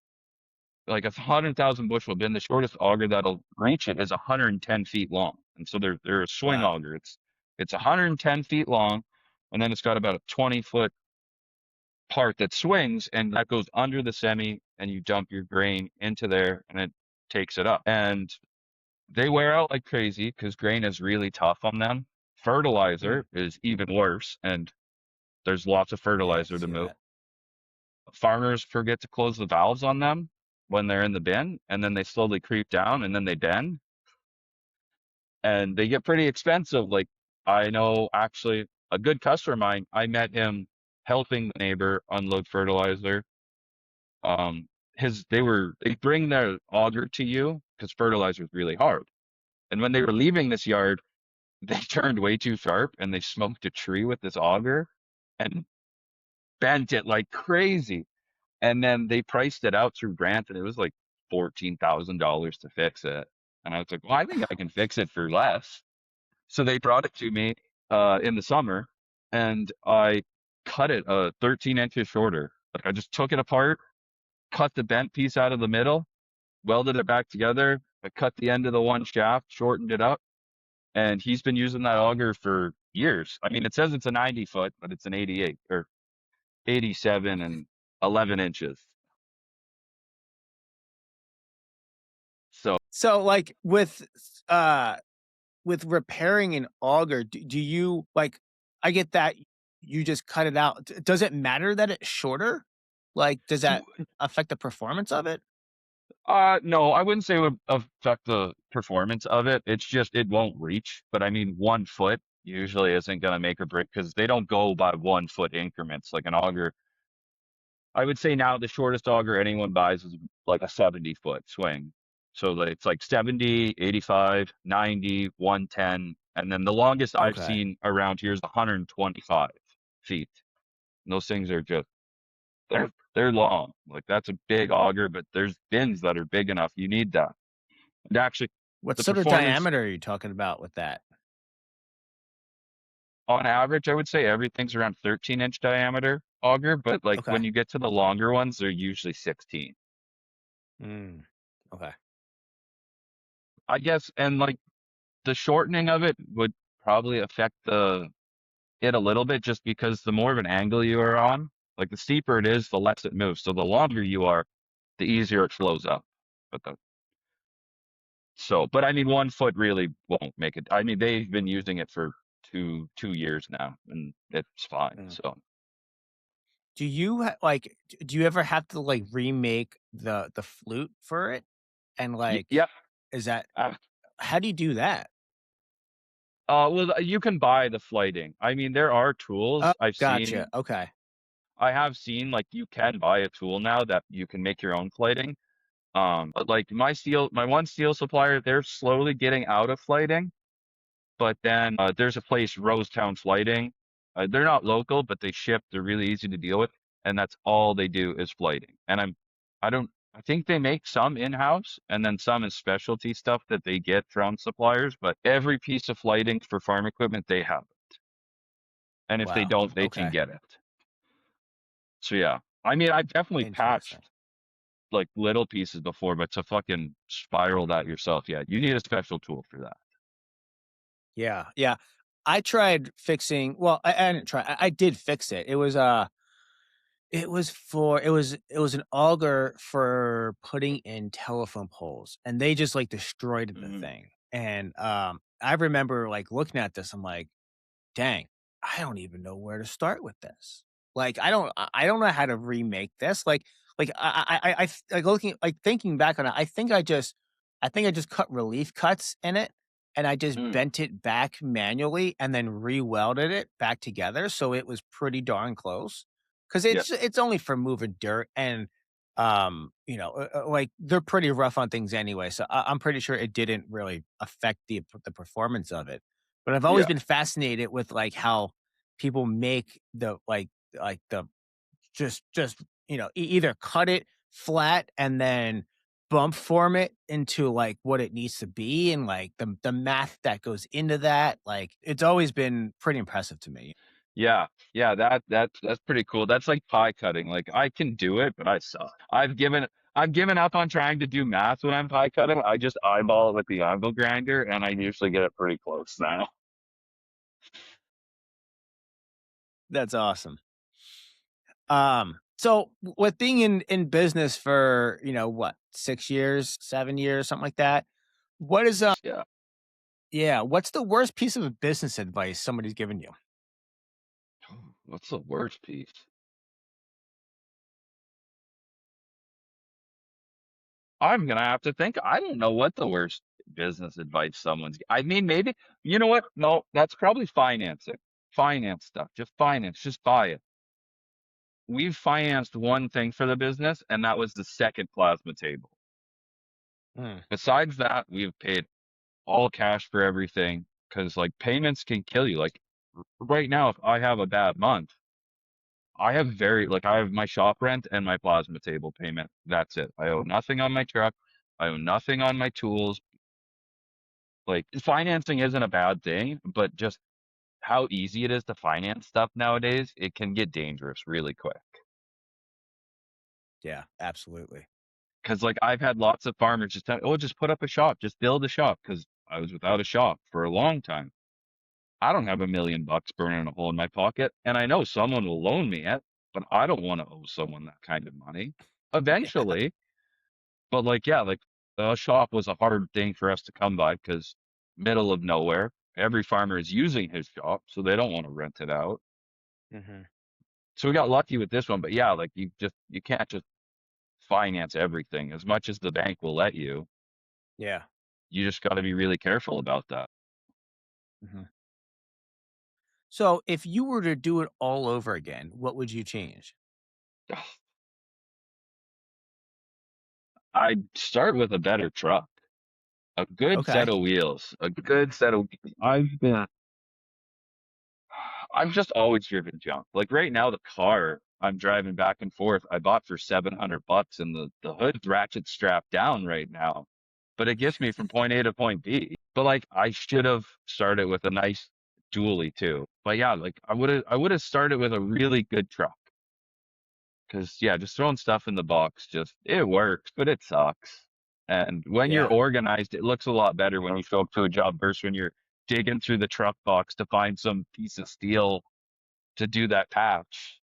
like a 100,000 bushel bin, the shortest auger that'll reach it is 110 feet long. And so they're a swing Wow. auger. It's 110 feet long, and then it's got about a 20-foot part that swings, and that goes under the semi, and you dump your grain into there, and it takes it up. And they wear out like crazy because grain is really tough on them. Mm, Fertilizer is even worse, and there's lots of yeah, I fertilizer can to see move. that. Farmers forget to close the valves on them when they're in the bin, and then they slowly creep down, and then they bend, and they get pretty expensive. Like I know actually a good customer of mine, I met him helping the neighbor unload fertilizer. Um, they bring their auger to you because fertilizer is really hard. And when they were leaving this yard, they turned way too sharp and they smoked a tree with this auger and bent it like crazy. And then they priced it out through grant and it was like $14,000 to fix it. And I was like, well, I think I can fix it for less. So they brought it to me in the summer and I cut it 13 inches shorter. Like I just took it apart, cut the bent piece out of the middle, welded it back together. I cut the end of the one shaft, shortened it up, and he's been using that auger for years. I mean, it says it's a 90 foot, but it's an 88 or 87 and 11 inches. So, So, like, with repairing an auger, do you like I get that you just cut it out. Does it matter that it's shorter? Like, does that so affect the performance of it? no, I wouldn't say it would affect the performance of it. It's just it won't reach. But I mean, 1 foot usually isn't going to make or break because they don't go by 1 foot increments like an auger. I would say now the shortest auger anyone buys is like a 70-foot swing. So like, it's like 70, 85, 90, 110. And then the longest I've Okay. seen around here is 125 feet. And those things are just, they're long. Like that's a big auger, but there's bins that are big enough. You need that. And actually, What the sort of performance diameter are you talking about with that? on average, I would say everything's around 13-inch diameter auger, but like Okay. when you get to the longer ones, they're usually 16. Mm, okay. I guess, and like the shortening of it would probably affect the it a little bit just because the more of an angle you are on, like the steeper it is, the less it moves. So the longer you are, the easier it flows up. But but I mean, 1 foot really won't make it. I mean, they've been using it for two years now, and it's fine. Mm. So Do you do you ever have to like remake the flute for it? And Yeah. is that Uh, how do you do that? well, you can buy the flighting. I mean, there are Oh, tools I've gotcha. seen. Okay. I have seen like you can buy a tool now that you can make your own flighting. But like my one steel supplier, they're slowly getting out of flighting. But then there's a place, Rosetown Flighting. They're not local, but they ship. They're really easy to deal with, and that's all they do is flighting. And I don't, I think they make some in-house, and then some is specialty stuff that they get from suppliers. But every piece of flighting for farm equipment they have, and if they Wow. don't, they can Okay. get it. So yeah, I mean, I've definitely Interesting. patched like little pieces before, but to fucking spiral that yourself, yeah, you need a special tool for that. Yeah. Yeah. I tried fixing well, I didn't try. I did fix it. It was an auger for putting in telephone poles, and they just, like, destroyed the Mm, thing, and, I remember, like, looking at this, I'm like, "Dang, I don't even know where to start with this." Like, I don't know how to remake this, like, looking like, thinking back on it, I think I just cut relief cuts in it, and I just mm, bent it back manually and then re-welded it back together, so it was pretty darn close. 'Cause yeah, it's only for moving dirt and, like, they're pretty rough on things anyway, so I'm pretty sure it didn't really affect the performance of it. But I've always yeah. been fascinated with, like, how people make the just, either cut it flat and then bump form it into, like, what it needs to be and, like, the math that goes into that, like, it's always been pretty impressive to me. Yeah, yeah, that's pretty cool. That's like pie cutting. Like I can do it, but I suck. I've given up on trying to do math when I'm pie cutting. I just eyeball it with the angle grinder, and I usually get it pretty close now. That's awesome. So with being in business for, what, 6 years, 7 years, something like that, what is, Yeah. yeah, what's the worst piece of business advice somebody's given you? What's the worst piece? I'm gonna have to think. I don't know what the worst business advice I mean, maybe you know what? No, that's probably financing. Finance stuff. Just finance. Just buy it. We've financed one thing for the business, and that was the second plasma table. Mm, Besides that, we've paid all cash for everything because like payments can kill you. Like right now, if I have a bad month, I have my shop rent and my plasma table payment. That's it. I owe nothing on my truck. I owe nothing on my tools. Like financing isn't a bad thing, but just how easy it is to finance stuff nowadays, it can get dangerous really quick. yeah, absolutely. Because like I've had lots of farmers just tell, oh, just put up a shop, just build a shop. Because I was without a shop for a long time. I don't have $1 million burning a hole in my pocket, and I know someone will loan me it, but I don't want to owe someone that kind of money. Yeah. Eventually, but like yeah, like a shop was a hard thing for us to come by because middle of nowhere, every farmer is using his shop, so they don't want to rent it out. Mhm. So we got lucky with this one, but yeah, like you can't just finance everything as much as the bank will let you. Yeah. You just got to be really careful about that. Mhm. So, if you were to do it all over again, what would you change? I'd start with a better truck. A good set Okay. of wheels. A good set of I've just always driven junk. Like right now, the car I'm driving back and forth, I bought for $700 and the hood's ratchet strapped down right now. But it gets me from point A to point B. But like I should have started with a nice dually too. But yeah, like I would have started with a really good truck. Cause yeah, just throwing stuff in the box just it works, but it sucks. And when you're Yeah. organized, it looks a lot better when you show up to a job versus when you're digging through the truck box to find some piece of steel to do that patch.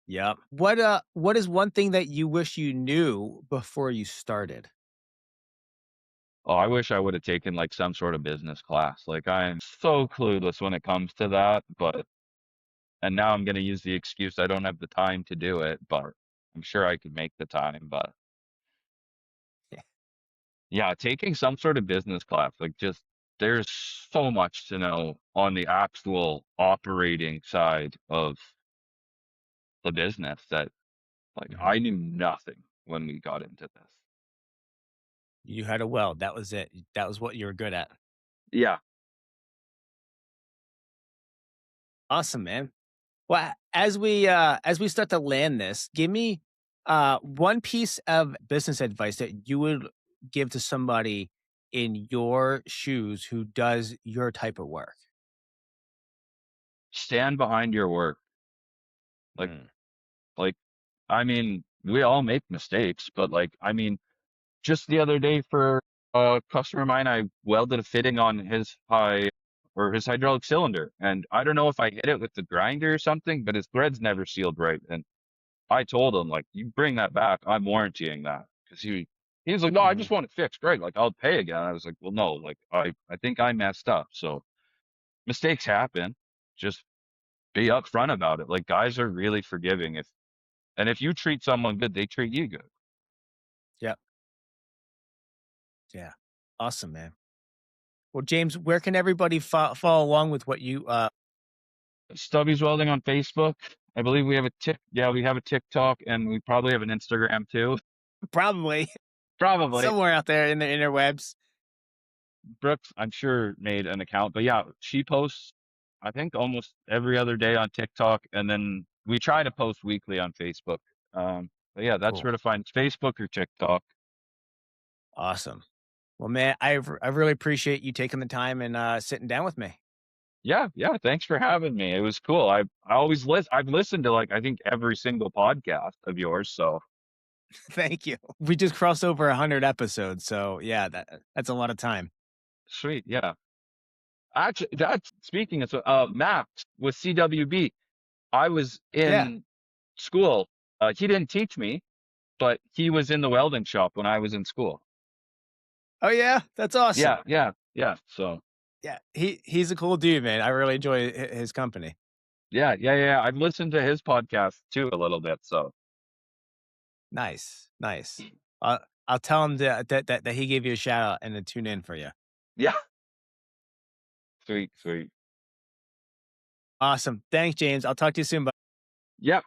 Yep. What is one thing that you wish you knew before you started? Oh, I wish I would have taken like some sort of business class. Like I'm so clueless when it comes to that, but And now I'm going to use the excuse I don't have the time to do it, but I'm sure I could make the time. But Yeah. yeah, taking some sort of business class, like just there's so much to know on the actual operating side of the business that like Mhm. I knew nothing when we got into this. You had a weld. That was it. That was what you were good at. Yeah, Awesome, man. Well, as we start to land this, give me one piece of business advice that you would give to somebody in your shoes who does your type of work. stand behind your work. Like, Mm. like, I mean, we all make mistakes, but like, I mean, just the other day for a customer of mine, I welded a fitting on his hydraulic cylinder. And I don't know if I hit it with the grinder or something, but his threads never sealed right. And I told him, like, you bring that back, I'm warrantying that. Because he was like, no, I Mhm. just want it fixed. Great. Like, I'll pay again. I was like, well, no, like, I think I messed up. So mistakes happen. Just be upfront about it. Like, guys are really forgiving. If you treat someone good, they treat you good. Yep. Yeah. Awesome, man. Well, James, where can everybody follow along with what you Stubby's Welding on Facebook. I believe we have we have a TikTok and we probably have an Instagram too. probably Probably. somewhere out there in the interwebs? Brooks, I'm sure, made an account. But yeah, she posts, I think, almost every other day on TikTok. And then we try to post weekly on Facebook. But yeah, that's Cool. where to find Facebook or TikTok. Awesome. Well, man, I really appreciate you taking the time and sitting down with me. Yeah, yeah. Thanks for having me. It was cool. I always I've listened to like I think every single podcast of yours. So Thank you. We just crossed over 100 episodes, so yeah, that's a lot of time. sweet. Yeah. Actually, that's speaking of Max with CWB. I was Yeah. in school. He didn't teach me, but he was in the welding shop when I was in school. Oh yeah, that's awesome. Yeah, yeah, yeah. So Yeah, he's a cool dude, man. I really enjoy his company. yeah, yeah, yeah. I've listened to his podcast too a little bit. So Nice, nice. I'll tell him that he gave you a shout out and to tune in for you. yeah, sweet, sweet. Awesome. Thanks, James. I'll talk to you soon. Yeah.